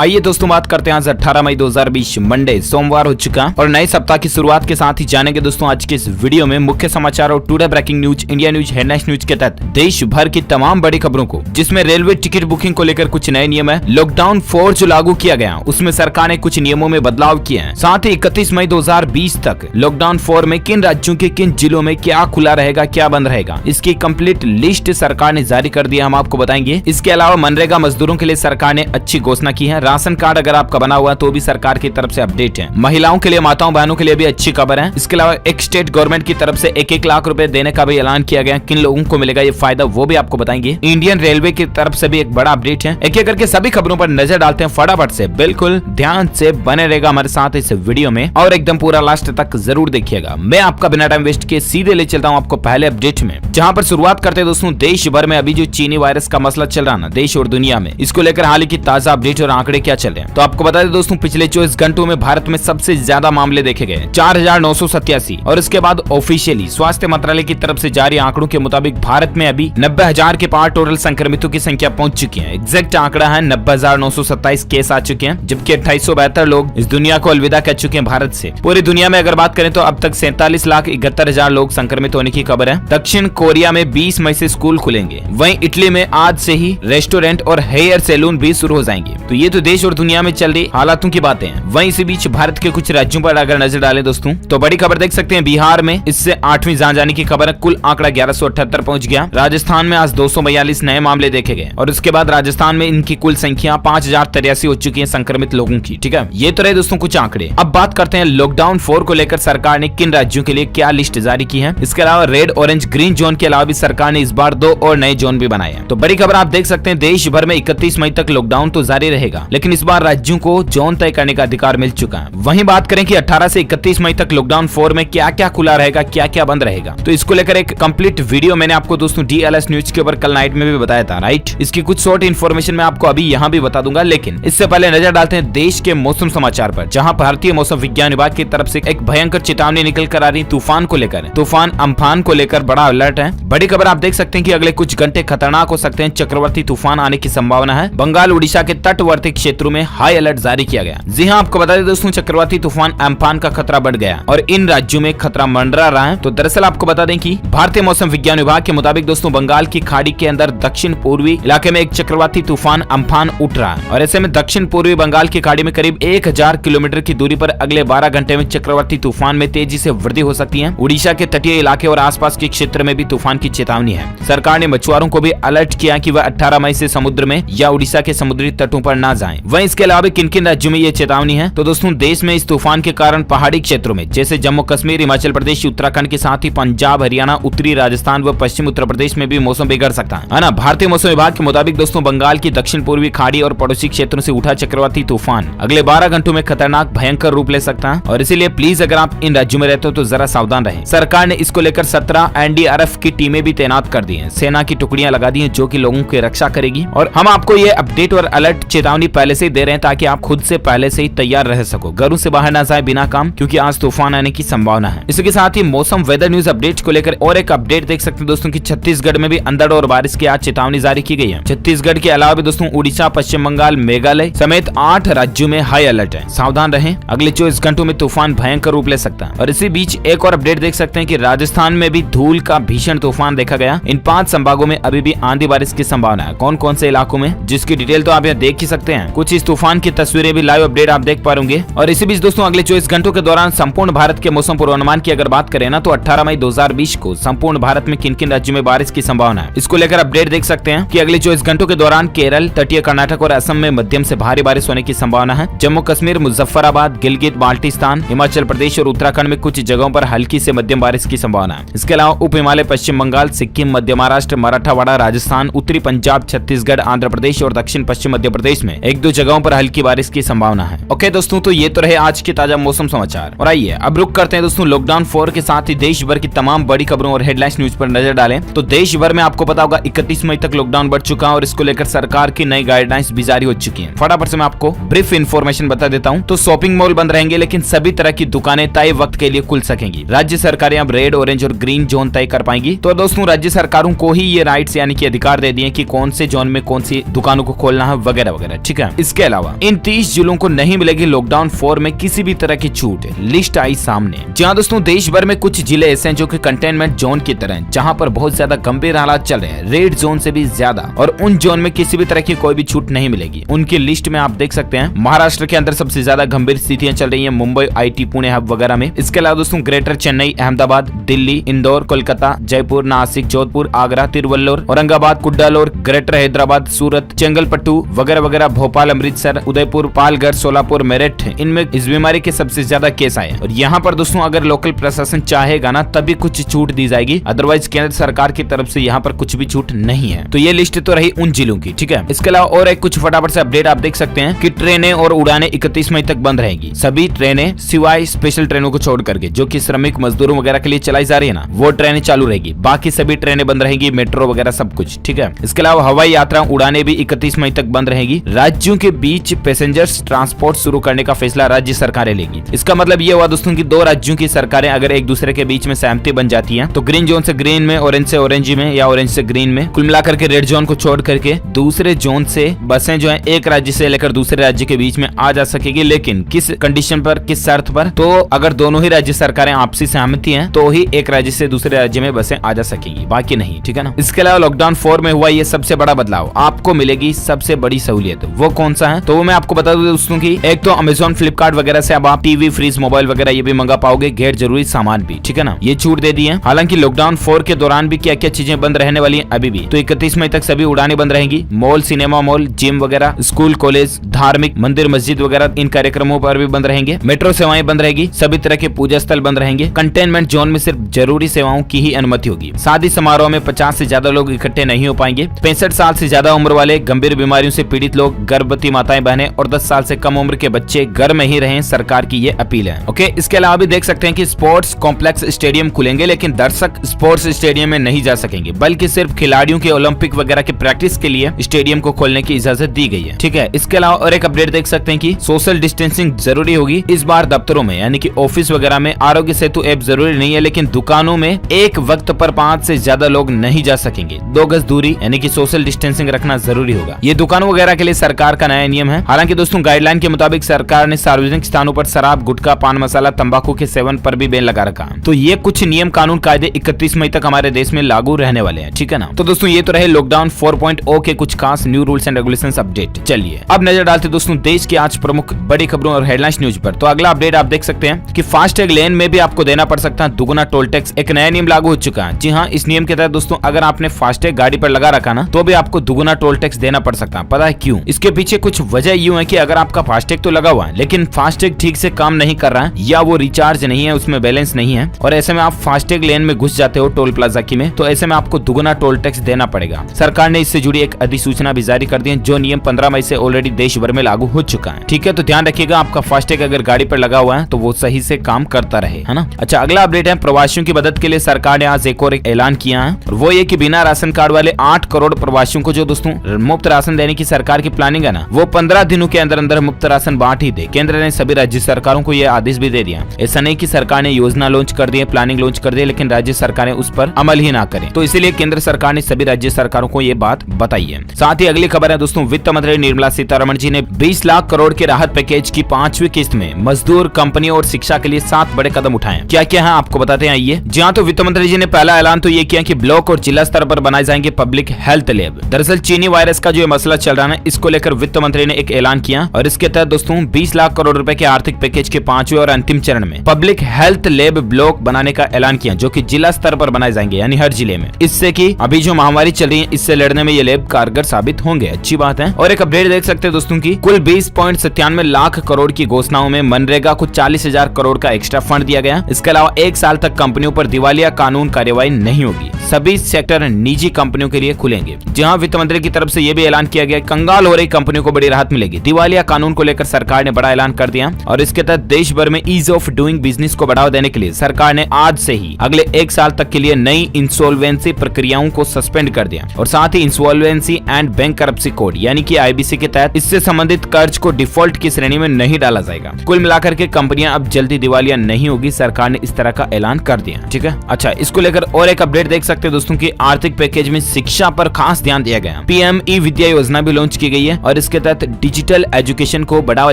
आइए दोस्तों बात करते हैं आज 18 मई 2020 मंडे सोमवार हो चुका और नए सप्ताह की शुरुआत के साथ ही जानेंगे दोस्तों आज के इस वीडियो में मुख्य समाचार और today breaking news, India news, headlines news के तहत देश भर की तमाम बड़ी खबरों को, जिसमें रेलवे टिकट बुकिंग को लेकर कुछ नए नियम है, लॉकडाउन 4 जो लागू किया गया उसमें सरकार ने कुछ नियमों में बदलाव किए हैं, साथ ही 31 मई 2020 तक लॉकडाउन 4 में किन राज्यों के किन जिलों में क्या खुला रहेगा क्या बंद रहेगा, इसकी कंप्लीट लिस्ट सरकार ने जारी कर दिया, हम आपको बताएंगे। इसके अलावा मनरेगा मजदूरों के लिए सरकार ने अच्छी घोषणा की है। राशन कार्ड अगर आपका बना हुआ है तो भी सरकार की तरफ से अपडेट है। महिलाओं के लिए, माताओं बहनों के लिए भी अच्छी खबर है। इसके अलावा एक स्टेट गवर्नमेंट की तरफ से 1-1 लाख रुपए देने का भी ऐलान किया गया। किन लोगों को मिलेगा ये फायदा वो भी आपको बताएंगे। इंडियन रेलवे की तरफ से भी एक बड़ा अपडेट है। एक एक करके सभी खबरों पर नजर डालते हैं फटाफट से। बिल्कुल ध्यान से बने रहेगा हमारे साथ इस वीडियो में और एकदम पूरा लास्ट तक जरूर देखिएगा। मैं आपका बिना टाइम वेस्ट किए सीधे ले चलता हूँ आपको पहले अपडेट में, जहाँ पर शुरुआत करते हैं दोस्तों देश भर में अभी जो चीनी वायरस का मसला चल रहा ना देश और दुनिया में, इसको लेकर हाल ही की ताजा अपडेट और आंकड़े क्या चल रहे हैं। तो आपको बता दें दोस्तों पिछले 24 घंटों में भारत में सबसे ज्यादा मामले देखे गए 4987 और इसके बाद ऑफिशियली स्वास्थ्य मंत्रालय की तरफ से जारी आंकड़ों के मुताबिक भारत में अभी 90,000 के पार टोटल संक्रमितों की संख्या पहुंच चुकी है। एग्जैक्ट आंकड़ा है 90,927 केस आ चुके हैं, जबकि 2872 लोग इस दुनिया को अलविदा कह चुके हैं भारत से। पूरी दुनिया में अगर बात करें तो अब तक 47,71,000 लोग संक्रमित होने की खबर है। दक्षिण कोरिया में 20 मई से स्कूल खुलेंगे, वहीं इटली में आज से ही रेस्टोरेंट और हेयर सैलून भी शुरू हो जाएंगे। तो ये तो देश और दुनिया में चल रही हालातों की बातें हैं। वहीं इसी बीच भारत के कुछ राज्यों पर अगर नजर डालें दोस्तों तो बड़ी खबर देख सकते हैं। बिहार में इससे 8वीं जान जाने की खबर है, कुल आंकड़ा 1178 पहुंच गया। राजस्थान में आज 242 नए मामले देखे गए और उसके बाद राजस्थान में इनकी कुल संख्या 5083 हो चुकी है संक्रमित लोगों की। ठीक है, ये तो रहे दोस्तों कुछ आंकड़े। अब बात करते हैं लॉकडाउन 4 को लेकर सरकार ने किन राज्यों के लिए क्या लिस्ट जारी की है। इसके अलावा रेड, ऑरेंज, ग्रीन जोन के अलावा भी सरकार ने इस बार 2 और नए जोन भी बनाए हैं। तो बड़ी खबर आप देख सकते हैं देश भर में 31 मई तक लॉकडाउन तो जारी रहेगा, लेकिन इस बार राज्यों को जोन तय करने का अधिकार मिल चुका है। वहीं बात करें कि 18 से 31 मई तक लॉकडाउन 4 में क्या क्या खुला रहेगा क्या क्या बंद रहेगा, तो इसको लेकर एक कंप्लीट वीडियो मैंने आपको दोस्तों DLS न्यूज के ऊपर कल नाइट में भी बताया था, राइट। इसकी कुछ शॉर्ट इन्फॉर्मेशन मैं आपको अभी यहाँ भी बता दूंगा, लेकिन इससे पहले नजर डालते हैं देश के मौसम समाचार पर, जहाँ भारतीय मौसम विज्ञान विभाग की तरफ से एक भयंकर चेतावनी निकल कर आ रही तूफान को लेकर। तूफान अम्फान को लेकर बड़ा अलर्ट है। बड़ी खबर आप देख सकते हैं कि अगले कुछ घंटे खतरनाक हो सकते हैं, चक्रवाती तूफान आने की संभावना है। बंगाल उड़ीसा के तटवर्ती क्षेत्रों में हाई अलर्ट जारी किया गया। जी हाँ, आपको बता दें दोस्तों चक्रवाती तूफान अम्फान का खतरा बढ़ गया और इन राज्यों में खतरा मंडरा रहा है। तो दरअसल आपको बता दें कि भारतीय मौसम विज्ञान विभाग के मुताबिक दोस्तों बंगाल की खाड़ी के अंदर दक्षिण पूर्वी इलाके में एक चक्रवाती तूफान अम्फान उठ रहा है और ऐसे में दक्षिण पूर्वी बंगाल की खाड़ी में करीब 1000 किलोमीटर की दूरी पर अगले 12 घंटे में चक्रवाती तूफान में तेजी से वृद्धि हो सकती है। उड़ीसा के तटीय इलाके और आसपास के क्षेत्र में भी तूफान की चेतावनी है। सरकार ने मछुआरों को भी अलर्ट किया कि वह 18 मई से समुद्र में या उड़ीसा के समुद्री तटों पर न जाएं। वहीं इसके अलावा किन किन राज्यों में ये चेतावनी है, तो दोस्तों देश में इस तूफान के कारण पहाड़ी क्षेत्रों में जैसे जम्मू कश्मीर, हिमाचल प्रदेश, उत्तराखंड के साथ ही पंजाब, हरियाणा, उत्तरी राजस्थान व पश्चिम उत्तर प्रदेश में भी मौसम बिगड़ सकता है ना। भारतीय मौसम विभाग के मुताबिक दोस्तों बंगाल की दक्षिण पूर्वी खाड़ी और पड़ोसी क्षेत्रों से उठा चक्रवाती तूफान अगले 12 घंटों में खतरनाक भयंकर रूप ले सकता है और इसीलिए प्लीज अगर आप इन राज्यों में रहते हो तो जरा सावधान रहें। सरकार ने इसको लेकर 17 NDRF की टीमें भी तैनात कर दी हैं। सेना की टुकड़ियां लगा दी हैं जो कि लोगों की रक्षा करेगी और हम आपको ये अपडेट और अलर्ट चेतावनी पहले से ही दे रहे हैं ताकि आप खुद से पहले से ही तैयार रह सको, घरों से बाहर ना जाए बिना काम, क्योंकि आज तूफान आने की संभावना है। इसके साथ ही मौसम वेदर न्यूज अपडेट को लेकर और एक अपडेट देख सकते हैं दोस्तों की छत्तीसगढ़ में भी अंधड़ और बारिश की आज चेतावनी जारी की गई है। छत्तीसगढ़ के अलावा भी दोस्तों उड़ीसा, पश्चिम बंगाल, मेघालय समेत 8 राज्यों में हाई अलर्ट है। सावधान रहें, अगले 24 घंटों में तूफान भयंकर रूप ले सकता है। और इसी बीच एक और अपडेट देख सकते हैं कि राजस्थान में भी धूल का भीषण तूफान देखा गया। इन 5 संभागों में अभी भी आंधी बारिश की संभावना है। कौन कौन से इलाकों में, जिसकी डिटेल तो आप यहाँ देख ही सकते हैं। कुछ इस तूफान की तस्वीरें भी लाइव अपडेट आप देख पाएंगे। और इसी बीच दोस्तों अगले 24 घंटों के दौरान संपूर्ण भारत के मौसम पूर्वानुमान की अगर बात करें ना तो 18 मई 2020 को संपूर्ण भारत में किन किन राज्यों में बारिश की संभावना है, इसको लेकर अपडेट देख सकते हैं कि अगले 24 घंटों के दौरान केरल, तटीय कर्नाटक और असम में मध्यम से भारी बारिश होने की संभावना है। जम्मू कश्मीर, मुजफ्फराबाद, गिलगित बाल्टिस्तान, हिमाचल प्रदेश और उत्तराखंड में कुछ जगहों पर हल्की से मध्यम बारिश की संभावना है। इसके अलावा उप हिमालय, पश्चिम बंगाल, सिक्किम, मध्य महाराष्ट्र, मराठवाड़ा, राजस्थान, उत्तरी पंजाब, छत्तीसगढ़, आंध्र प्रदेश और दक्षिण पश्चिम मध्य प्रदेश में 1-2 जगहों पर हल्की बारिश की संभावना है। ओके दोस्तों, तो ये तो रहे आज के ताजा मौसम समाचार और आइए अब रुक करते हैं दोस्तों लॉकडाउन 4 के साथ ही देश भर की तमाम बड़ी खबरों और हेडलाइंस न्यूज पर नजर डालें। तो देश भर में आपको पता होगा 31 मई तक लॉकडाउन बढ़ चुका है और इसको लेकर सरकार की नई गाइडलाइंस भी जारी हो चुकी हैं। फटाफट से मैं आपको ब्रीफ इन्फॉर्मेशन बता देता हूं। तो शॉपिंग मॉल बंद रहेंगे, लेकिन सभी तरह की दुकानें तय वक्त के लिए खुल सकेंगी। राज्य सरकारें अब रेड, ऑरेंज और ग्रीन जोन तय कर पाएंगी। तो दोस्तों राज्य सरकारों को ही ये राइट्स यानी कि अधिकार दे दिए कि कौन से जोन में कौन सी दुकानों को खोलना है वगैरह वगैरह। ठीक है, है। इसके अलावा इन 30 जिलों को नहीं मिलेगी लॉकडाउन 4 में किसी भी तरह की छूट। लिस्ट आई सामने। जहां दोस्तों देश भर में कुछ जिले ऐसे हैं जो कि कंटेनमेंट जोन की तरह हैं, जहां पर बहुत ज्यादा गंभीर हालात चल रहे हैं, रेड जोन से भी ज्यादा, और उन जोन में किसी भी तरह की कोई भी छूट नहीं मिलेगी। उनकी लिस्ट में आप देख सकते हैं महाराष्ट्र के अंदर सबसे ज्यादा गंभीर स्थितियां चल रही है, मुंबई, आईटी, पुणे हब वगैरह में। इसके अलावा दोस्तों ग्रेटर चेन्नई, अहमदाबाद, दिल्ली, इंदौर, कोलकाता, जयपुर, नासिक, जोधपुर, आगरा, तिरुवल्लोर, औरंगाबाद, कुड्डालोर, ग्रेटर हैदराबाद, सूरत, चेंगलपट्टू वगैरह वगैरह, भोपाल, अमृतसर, उदयपुर, पालघर, सोलापुर, मेरठ, इनमें इस बीमारी के सबसे ज्यादा केस आए। और यहाँ पर दोस्तों अगर लोकल प्रशासन चाहेगा ना तभी कुछ छूट दी जाएगी, अदरवाइज केंद्र सरकार की तरफ से यहाँ पर कुछ भी छूट नहीं है। तो ये लिस्ट तो रही उन जिलों की, ठीक है। इसके अलावा और एक कुछ फटाफट से अपडेट आप देख सकते हैं कि ट्रेनें और उड़ानें 31 मई तक बंद रहेगी। सभी ट्रेनें सिवाय स्पेशल ट्रेनों को छोड़ करके, जो कि श्रमिक मजदूरों वगैरह के लिए चलाई जा रही है ना, वो ट्रेनें चालू रहेगी। बाकी सभी ट्रेनें बंद रहेगी, मेट्रो वगैरह सब कुछ, ठीक है। इसके अलावा हवाई यात्रा उड़ानें भी 31 मई तक बंद रहेगी। राज्यों के बीच पैसेंजर्स ट्रांसपोर्ट शुरू करने का फैसला राज्य सरकारें लेगी। इसका मतलब ये हुआ दोस्तों कि दो राज्यों की सरकारें अगर एक दूसरे के बीच में सहमति बन जाती है तो ग्रीन जोन से ग्रीन में, ऑरेंज से ऑरेंज में, या ऑरेंज से ग्रीन में, कुल मिलाकर के रेड जोन को छोड़ करके दूसरे जोन से बसें जो है एक राज्य से लेकर दूसरे राज्य के बीच में आ जा सकेगी। लेकिन किस कंडीशन पर, किस शर्त पर? तो अगर दोनों ही राज्य सरकारें आपसी सहमति हैं तो ही एक राज्य से दूसरे राज्य में बसें आ जा सकेगी, बाकी नहीं, ठीक है ना। इसके अलावा लॉकडाउन 4 में हुआ ये सबसे बड़ा बदलाव, आपको मिलेगी सबसे बड़ी सहूलियत। वो कौन सा है? तो वो मैं आपको बता दूं दोस्तों की एक तो अमेजोन, फ्लिपकार्ट वगैरह से अब आप टीवी, फ्रिज, मोबाइल वगैरह ये भी मंगा पाओगे, गैर जरूरी सामान भी, ठीक है ना। ये छूट दे दी है। हालांकि लॉकडाउन 4 के दौरान भी क्या क्या चीजें बंद रहने वाली हैं अभी भी। तो 31 मई तक सभी उड़ानें बंद रहेंगी। मॉल, सिनेमा मॉल, जिम वगैरह, स्कूल, कॉलेज, धार्मिक मंदिर, मस्जिद वगैरह इन कार्यक्रमों पर भी बंद रहेंगे। मेट्रो सेवाएं बंद रहेगी। सभी तरह के पूजा स्थल बंद रहेंगे। कंटेनमेंट जोन में सिर्फ जरूरी सेवाओं की ही अनुमति होगी। शादी समारोह में 50 से ज्यादा लोग इकट्ठे नहीं हो पाएंगे। 65 साल से ज्यादा उम्र वाले, गंभीर बीमारियों से पीड़ित लोग, गर्भवती माताएं, बहनें और 10 साल से कम उम्र के बच्चे घर में ही रहें, सरकार की ये अपील है। ओके, इसके अलावा भी देख सकते हैं कि स्पोर्ट्स कॉम्प्लेक्स स्टेडियम खुलेंगे, लेकिन दर्शक स्पोर्ट्स स्टेडियम में नहीं जा सकेंगे, बल्कि सिर्फ खिलाड़ियों के ओलंपिक वगैरह के प्रैक्टिस के लिए स्टेडियम को खोलने की इजाजत दी गई है, ठीक है। इसके अलावा और एक अपडेट देख सकते हैं कि सोशल डिस्टेंसिंग जरूरी होगी इस बार दफ्तरों में, यानी कि ऑफिस वगैरह में। आरोग्य सेतु ऐप जरूरी नहीं है, लेकिन दुकानों में एक वक्त पर 5 से ज्यादा लोग नहीं जा सकेंगे। 2 गज दूरी यानी कि सोशल डिस्टेंसिंग रखना जरूरी होगा। ये दुकानों वगैरह के लिए सरकार का नया नियम है। हालांकि दोस्तों गाइडलाइन के मुताबिक सरकार ने सार्वजनिक स्थानों पर शराब, गुटखा, पान मसाला, तंबाकू के सेवन पर भी बैन लगा रखा। तो ये कुछ नियम, कानून, कायदे 31 मई तक हमारे देश में लागू रहने वाले हैं, ठीक है ना। तो दोस्तों ये तो रहे लॉकडाउन 4.0 के कुछ खास new rules and regulations update. चलिए अब नजर डालते दोस्तों देश की आज प्रमुख बड़ी खबरों और हेडलाइंस न्यूज पर। तो अगला अपडेट आप देख सकते हैं कि फास्टैग लेन में भी आपको देना पड़ सकता है दुगुना टोल टैक्स। एक नया नियम लागू हो चुका है। जी हाँ, इस नियम के तहत दोस्तों अगर आपने फास्टैग गाड़ी पर लगा रखा ना तो भी आपको दुगुना टोल टैक्स देना पड़ सकता है। पता है क्यों? इसके पीछे कुछ वजह यूं है कि अगर आपका फास्टैग तो लगा हुआ है लेकिन फास्टैग ठीक से काम नहीं कर रहा है, या वो रिचार्ज नहीं है, उसमें बैलेंस नहीं है, और ऐसे में आप फास्टैग लेन में घुस जाते हो टोल प्लाजा की में, तो ऐसे में आपको दुगुना टोल टैक्स देना पड़ेगा। सरकार ने इससे जुड़ी एक अधिसूचना भी जारी कर दी है, जो नियम 15 मई से ऑलरेडी देश भर में लागू हो चुका है, ठीक है। तो ध्यान रखिएगा, आपका फास्टैग अगर गाड़ी पर लगा हुआ है तो वो सही से काम करता रहे, है ना। अच्छा, अगला अपडेट है प्रवासियों की मदद के लिए सरकार ने आज एक और ऐलान किया है, और वो ये कि बिना राशन कार्ड वाले 8 करोड़ प्रवासियों को जो दोस्तों मुफ्त राशन देने की सरकार की प्लानिंग है ना, वो 15 दिनों के अंदर अंदर मुफ्त राशन बांट ही दे। केंद्र ने सभी राज्य सरकारों को यह आदेश भी दे दिया। ऐसा नहीं कि सरकार ने योजना लॉन्च कर दी है, प्लानिंग लॉन्च कर दी है, लेकिन राज्य सरकारें उस पर अमल ही ना करें। तो इसीलिए केंद्र सरकार ने सभी राज्य सरकारों को ये बात बताई है। साथ ही अगली खबर है दोस्तों, वित्त मंत्री निर्मला सीतारमण जी ने 20 लाख करोड़ के राहत पैकेज की 5वीं किस्त में मजदूर, कंपनियों और शिक्षा के लिए 7 बड़े कदम उठाए। क्या क्या है आपको बताते हैं, आइए। जी हाँ, तो वित्त मंत्री जी ने पहला ऐलान तो ये किया कि ब्लॉक और जिला स्तर पर बनाए जाएंगे पब्लिक हेल्थ लैब। दरअसल चीनी वायरस का जो मसला चल रहा है, इसको लेकर वित्त मंत्री ने एक ऐलान किया, और इसके तहत दोस्तों 20 लाख करोड़ रुपए के आर्थिक पैकेज के 5वें और अंतिम चरण में पब्लिक हेल्थ लैब ब्लॉक बनाने का ऐलान किया, जो कि जिला स्तर पर बनाए जाएंगे, यानी हर जिले में। इससे कि अभी जो महामारी चल रही है इससे लड़ने में ये लैब कारगर साबित होंगे। अच्छी बात है। और एक अपडेट देख सकते हैं दोस्तों की कुल 20.97 लाख करोड़ की घोषणाओं में मनरेगा को 40,000 करोड़ का एक्स्ट्रा फंड दिया गया। इसके अलावा 1 साल तक कंपनियों पर दिवालिया कानून कार्यवाही नहीं होगी। सभी सेक्टर निजी कंपनियों के लिए खुलेंगे। जहां वित्त मंत्री की तरफ से यह भी ऐलान किया गया, कंगाल हो रही कंपनियों को बड़ी राहत मिलेगी। दिवालिया कानून को लेकर सरकार ने बड़ा ऐलान कर दिया, और इसके तहत देश भर में ईज ऑफ डूइंग बिजनेस को बढ़ावा देने के लिए सरकार ने आज से ही अगले 1 साल तक के लिए नई इंसॉल्वेंसी प्रक्रियाओं को सस्पेंड कर दिया, और साथ ही इंसॉल्वेंसी एंड बैंकरप्सी कोड यानी कि आईबीसी के तहत इससे संबंधित कर्ज को डिफॉल्ट की श्रेणी में नहीं डाला जाएगा। कुल मिलाकर के कंपनियां अब जल्दी दिवालिया नहीं होगी, सरकार ने इस तरह का ऐलान कर दिया, ठीक है। अच्छा, इसको लेकर और एक अपडेट देख सकते हैं दोस्तों की आर्थिक पैकेज में शिक्षा पर खास ध्यान दिया गया। पीएम ई विद्या योजना भी लॉन्च की गई है, और और इसके तहत डिजिटल एजुकेशन को बढ़ावा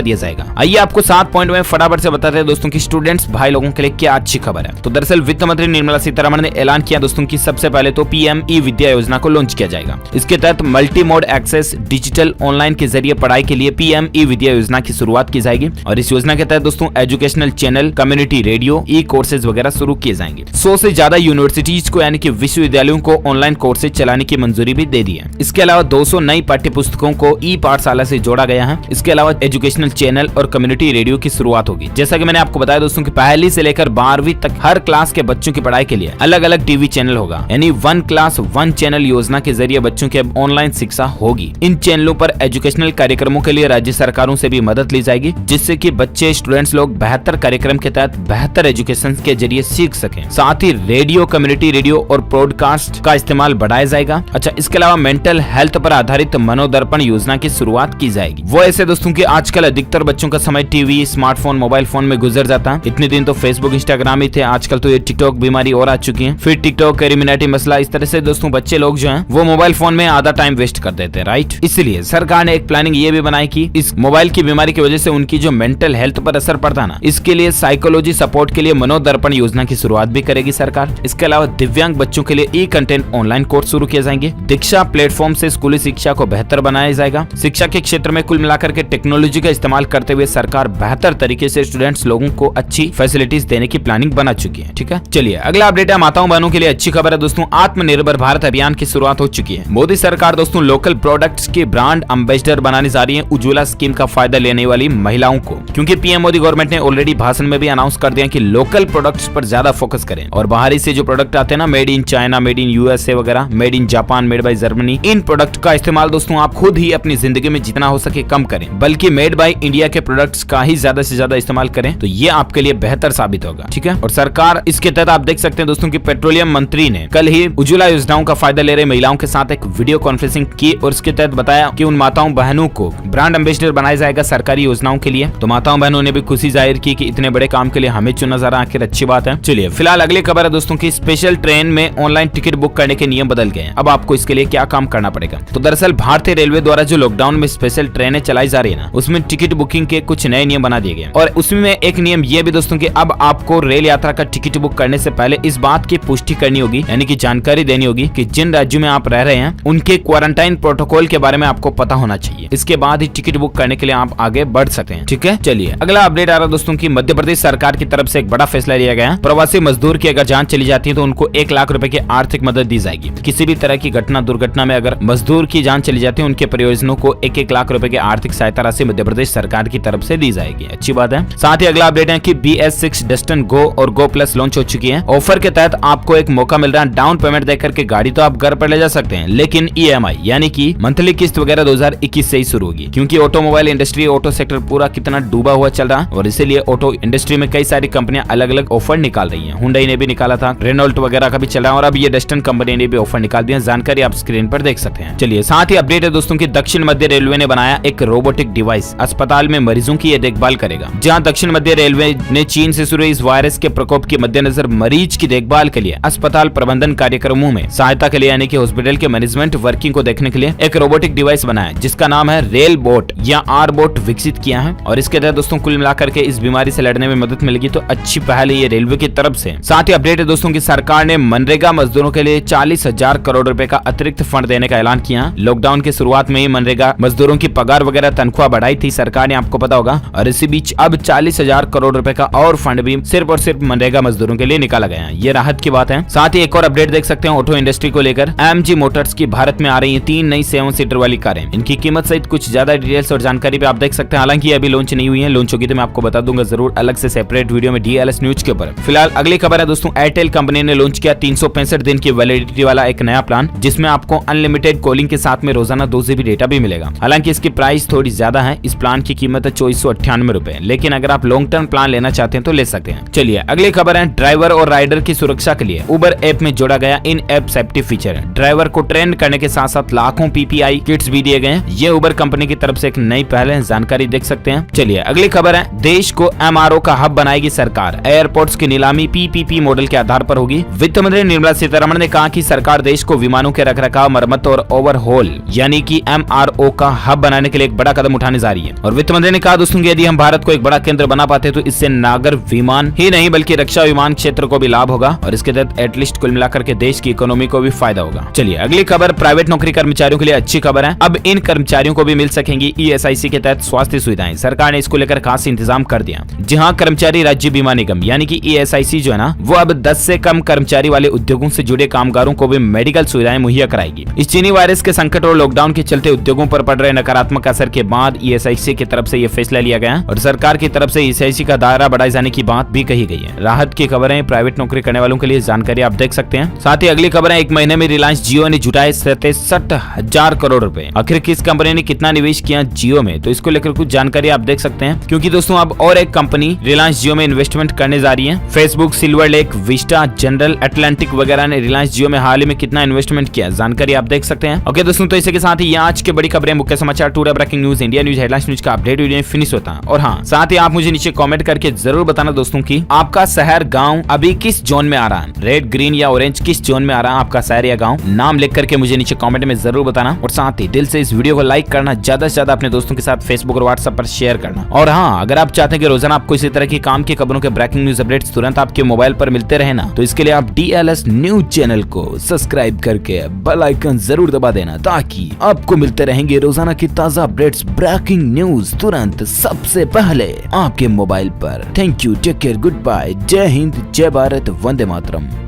दिया जाएगा। आइए आपको 7 पॉइंट में फटाफट से बताते हैं दोस्तों की स्टूडेंट्स भाई लोगों के लिए क्या अच्छी खबर है। तो दरअसल वित्त मंत्री निर्मला सीतारमण ने ऐलान किया दोस्तों की सबसे पहले तो पीएम ई विद्या योजना को लॉन्च किया जाएगा। इसके तहत multi mode access digital online के जरिए पढ़ाई के लिए पीएम ई विद्या योजना की शुरुआत की जाएगी और इस योजना के तहत दोस्तों एजुकेशनल चैनल, कम्युनिटी रेडियो, ई कोर्सेज वगैरह शुरू किए जाएंगे। 100 से ज्यादा यूनिवर्सिटीज को यानी कि विश्वविद्यालयों को ऑनलाइन कोर्सेज चलाने की मंजूरी भी दे दी है। इसके अलावा 200 नई पाठ्य पुस्तकों को ई पाठशाला से जोड़ा गया है। इसके अलावा एजुकेशनल चैनल और कम्युनिटी रेडियो की शुरुआत होगी। जैसा कि मैंने आपको बताया दोस्तों कि पहली से लेकर 12वीं तक हर क्लास के बच्चों की पढ़ाई के लिए अलग अलग टीवी चैनल होगा, यानी 1 क्लास 1 चैनल योजना के जरिए बच्चों की अब ऑनलाइन शिक्षा होगी। इन चैनलों पर एजुकेशनल कार्यक्रमों के लिए राज्य सरकारों से भी मदद ली जाएगी, जिससे कि बच्चे स्टूडेंट्स लोग बेहतर कार्यक्रम के तहत बेहतर एजुकेशन के जरिए सीख सकें। साथ ही रेडियो, कम्युनिटी रेडियो और ब्रॉडकास्ट का इस्तेमाल बढ़ाया जाएगा। अच्छा, इसके अलावा मेंटल हेल्थ पर आधारित मनोदर्पण योजना की शुरुआत की जाएगी। वो ऐसे दोस्तों कि आजकल अधिकतर बच्चों का समय टीवी, स्मार्टफोन, मोबाइल फोन में गुजर जाता है। इतने दिन तो फेसबुक, इंस्टाग्राम ही थे, आजकल तो ये टिकटॉक बीमारी और आ चुकी है। फिर टिकटॉक, इम्यूनिटी मसला, इस तरह से दोस्तों बच्चे लोग जो हैं वो मोबाइल फोन में आधा टाइम वेस्ट कर देते हैं, राइट। इसलिए सरकार ने एक प्लानिंग ये भी बनाई कि इस मोबाइल की बीमारी की वजह से उनकी जो मेंटल हेल्थ पर असर पड़ता ना, इसके लिए साइकोलॉजी सपोर्ट के लिए मनोदर्पण योजना की शुरुआत भी करेगी सरकार। इसके अलावा दिव्यांग बच्चों के लिए ई कंटेंट ऑनलाइन कोर्स शुरू किए जाएंगे। दीक्षा प्लेटफॉर्म से स्कूली शिक्षा को बेहतर बनाया जाएगा। शिक्षा के क्षेत्र में कुल मिलाकर के टेक्नोलॉजी का इस्तेमाल करते हुए सरकार बेहतर तरीके से स्टूडेंट्स लोगों को अच्छी फैसिलिटीज देने की प्लानिंग बना चुकी है। ठीक है, चलिए अगला अपडेट है माताओं बहनों के लिए अच्छी खबर है दोस्तों। आत्मनिर्भर भारत अभियान की शुरुआत हो चुकी है। मोदी सरकार दोस्तों लोकल प्रोडक्ट्स के ब्रांड एम्बेसडर बनाने जा रही है उज्ज्वला स्कीम का फायदा लेने वाली महिलाओं को, क्योंकि पीएम मोदी गवर्नमेंट ने ऑलरेडी भाषण में भी अनाउंस कर दिया कि लोकल प्रोडक्ट्स पर ज्यादा फोकस करें और बाहरी से जो प्रोडक्ट आते हैं ना, made in China, made in USA वगैरह, made in Japan, made by Germany, इन प्रोडक्ट का इस्तेमाल दोस्तों आप खुद ही अपनी जिंदगी में जितना हो सके कम करें, बल्कि मेड बाय इंडिया के प्रोडक्ट्स का ही ज्यादा से ज्यादा इस्तेमाल करें, तो ये आपके लिए बेहतर साबित होगा। ठीक है, और सरकार इसके तहत आप देख सकते हैं दोस्तों की पेट्रोलियम मंत्री ने कल ही उज्ज्वला योजनाओं का फायदा ले रहे महिलाओं के साथ एक वीडियो कॉन्फ्रेंसिंग की और इसके तहत बताया कि उन माताओं बहनों को ब्रांड एम्बेसडर बनाया जाएगा सरकारी योजनाओं के लिए। तो माताओं बहनों ने भी खुशी जाहिर की कि इतने बड़े काम के लिए हमें चुना जा रहा, आखिर अच्छी बात है। चलिए फिलहाल अगली खबर है दोस्तों की स्पेशल ट्रेन में ऑनलाइन टिकट बुक करने के नियम बदल गए हैं। अब आपको इसके लिए क्या काम करना पड़ेगा। तो दरअसल भारतीय रेलवे द्वारा जो लॉकडाउन में स्पेशल ट्रेनें चलाई जा रही है ना, उसमें टिकट बुकिंग के कुछ नए नियम बना दिए गए और उसमें एक नियम ये भी दोस्तों कि अब आपको रेल यात्रा का टिकट बुक करने से पहले इस बात की पुष्टि करनी होगी, यानी कि जानकारी देनी होगी कि जिन राज्यों में आप रह रहे हैं उनके क्वारंटाइन प्रोटोकॉल के बारे में आपको पता होना चाहिए। इसके बाद ही टिकट बुक करने के लिए आप आगे बढ़ सकते हैं। ठीक है, चलिए अगला अपडेट आ रहा है दोस्तों की मध्य प्रदेश सरकार की तरफ से एक बड़ा फैसला लिया गया। प्रवासी मजदूर की अगर जान चली जाती है तो उनको 1 लाख रुपए की आर्थिक मदद दी जाएगी। किसी भी तरह की घटना दुर्घटना में अगर मजदूर की जान चली जाती है उनके परियोजनों को 1-1 लाख रुपए की आर्थिक सहायता राशि मध्य प्रदेश सरकार की तरफ से दी जाएगी। अच्छी बात है। साथ ही अगला अपडेट है कि BS6 डस्टन गो और गो प्लस लॉन्च हो चुकी है। ऑफर के तहत आपको एक मौका मिल रहा है, डाउन पेमेंट देकर के गाड़ी तो आप घर पर ले जा सकते हैं, लेकिन EMI यानी कि मंथली किस्त वगैरह 2021 से ही शुरू होगी, क्योंकि ऑटोमोबाइल इंडस्ट्री, ऑटो सेक्टर पूरा कितना डूबा हुआ चल रहा है और इसीलिए ऑटो इंडस्ट्री में कई सारी कंपनियां अलग अलग ऑफर निकाल रही हैं। हुंडई ने भी निकाला था, रेनॉल्ट वगैरह का भी चला और अब ये डस्टन कंपनी ने भी ऑफर निकाल दिया। जानकारी आप स्क्रीन पर देख सकते हैं। चलिए साथ ही अपडेट है दोस्तों की दक्षिण मध्य रेलवे ने बनाया एक रोबोटिक डिवाइस, अस्पताल में मरीजों की देखभाल करेगा। जहां दक्षिण मध्य रेलवे ने चीन से शुरू इस वायरस के प्रकोप के मद्देनजर मरीज की देखभाल के लिए अस्पताल प्रबंधन कार्यक्रमों में सहायता के लिए यानी कि हॉस्पिटल के मैनेजमेंट वर्किंग को देखने के लिए एक रोबोटिक डिवाइस बनाया, जिसका नाम है रेल बोट या R-बोट विकसित किया है। और इसके तहत दोस्तों कुल मिलाकर के इस बीमारी से लड़ने में मदद मिलेगी, तो अच्छी पहल है ये रेलवे की तरफ से। साथ ही अपडेट है दोस्तों की सरकार ने मनरेगा मजदूरों के लिए 40,000 करोड़ रुपए का अतिरिक्त फंड देने का ऐलान किया। लॉकडाउन के शुरुआत में ही मनरेगा मजदूरों की पगार वगैरह तनख्वाह बढ़ाई थी सरकार ने, आपको पता होगा, और इसी बीच अब 40,000 करोड़ रुपए का और फंड भी सिर्फ और सिर्फ मनरेगा मजदूरों के लिए निकाला गया है। ये राहत की बात है। साथ ही एक और अपडेट देख सकते हैं ऑटो इंडस्ट्री को लेकर। MG मोटर्स की भारत में आ रही है 3 नई 7 सीटर वाली कारें। इनकी कीमत सहित कुछ ज्यादा डिटेल्स और जानकारी भी आप देख सकते हैं। हालांकि अभी लॉन्च नहीं हुई है, लॉन्च होगी तो मैं आपको बता दूंगा जरूर अलग से सेपरेट वीडियो में DLS न्यूज के ऊपर। फिलहाल अगली खबर है दोस्तों, एयरटेल कंपनी ने लॉन्च किया 365 दिन की वैलिडिटी वाला एक नया प्लान, जिसमें आपको अनलिमिटेड कॉलिंग के साथ में रोजाना 2 GB डेटा भी मिलेगा। हालांकि इसकी प्राइस थोड़ी ज्यादा है, इस प्लान की कीमत है 2498 रुपए, लेकिन अगर आप लॉन्ग टर्म प्लान लेना चाहते हैं तो ले सकते हैं। चलिए अगली खबर है, ड्राइवर और राइडर की सुरक्षा के लिए उबर ऐप में जोड़ा गया इन ऐप सेफ्टी फीचर है। ड्राइवर को ट्रेन करने के साथ साथ लाखों PPI किट्स भी दिए गए हैं। ये उबर कंपनी की तरफ से एक नई पहल है, जानकारी देख सकते हैं। चलिए अगली खबर है, देश को MRO का हब बनाएगी सरकार। एयरपोर्ट्स की नीलामी PPP मॉडल के आधार पर होगी। वित्त मंत्री निर्मला सीतारमण ने कहा कि सरकार देश को विमानों के रखरखाव, मरम्मत और ओवरहॉल यानी कि MRO का हब बनाने के लिए एक बड़ा कदम उठाने जा रही है। और वित्त मंत्री ने कहा दोस्तों कि यदि हम भारत को एक बड़ा केंद्र बना पाते तो इससे नागर विमान ही नहीं बल्कि रक्षा विमान क्षेत्र को भी लाभ होगा और इसके तहत एटलीस्ट कुल मिलाकर के देश की इकोनॉमी को भी फायदा होगा। चलिए अगली खबर प्राइवेट नौकरी कर्मचारियों के लिए अच्छी खबर है। अब इन कर्मचारियों को भी मिल सकेंगी ESIC के तहत स्वास्थ्य सुविधाएं। सरकार ने इसको लेकर खास इंतजाम कर दिया। जी हाँ, कर्मचारी राज्य बीमा निगम यानी कि ESIC जो है ना, वो अब 10 से कम कर्मचारी वाले उद्योगों से जुड़े कामगारों को भी मेडिकल सुविधाएं मुहैया कराएगी। इस चीनी वायरस के संकट और लॉकडाउन के चलते उद्योगों पर पड़ रहे नकारात्मक असर के बाद ESIC की तरफ से यह फैसला लिया गया और सरकार की तरफ से ESIC का दायरा बढ़ाए जाने की बात भी कही गई है। राहत की खबरें प्राइवेट नौकरी करने वालों के लिए जानकारी आप देख सकते हैं। साथ ही अगली खबर है, एक महीने में रिलायंस जियो ने जुटाए 67,000 करोड़ रुपए। आखिर किस कंपनी ने कितना निवेश किया जियो में, तो इसको लेकर कुछ जानकारी आप देख सकते हैं। क्योंकि दोस्तों अब और एक कंपनी रिलायंस जियो में इन्वेस्टमेंट करने जा रही है। Facebook, silver lake, Vista, general Atlantic वगैरह ने रिलायंस जियो में हाल ही में कितना इन्वेस्टमेंट किया, जानकारी आप देख सकते हैं। ओके दोस्तों, तो इसी के साथ ही ये आज के बड़ी खबरें, मुख्य समाचार, today breaking news, India news, headlines news का अपडेट वीडियो फिनिश होता है। और हाँ, साथ ही आप मुझे नीचे कमेंट करके जरूर बताना दोस्तों कि आपका शहर गांव अभी किस जोन में आ रहा है, रेड, ग्रीन या ऑरेंज, किस जोन में आ रहा है आपका शहर या गांव। नाम लिख करके मुझे नीचे कमेंट में जरूर बताना और साथ ही दिल से इस वीडियो को लाइक करना, ज्यादा से ज्यादा अपने दोस्तों के साथ फेसबुक और व्हाट्सएप पर शेयर करना। और हाँ, अगर आप चाहते हैं कि रोजाना आपको इसी तरह की काम की खबरों के ब्रेकिंग न्यूज अपडेट्स तुरंत आपके मोबाइल पर मिलते रहे ना, तो इसके लिए आप DLS न्यूज चैनल को सब्सक्राइब करके बेल आइकन जरूर दबा देना ताकि आपको मिलते रहेंगे रोजाना की ताजा अपडेट्स, ब्रेकिंग न्यूज तुरंत सबसे पहले आपके मोबाइल पर। Thank you, take care, good bye, जय हिंद, जय भारत, वंदे मातरम।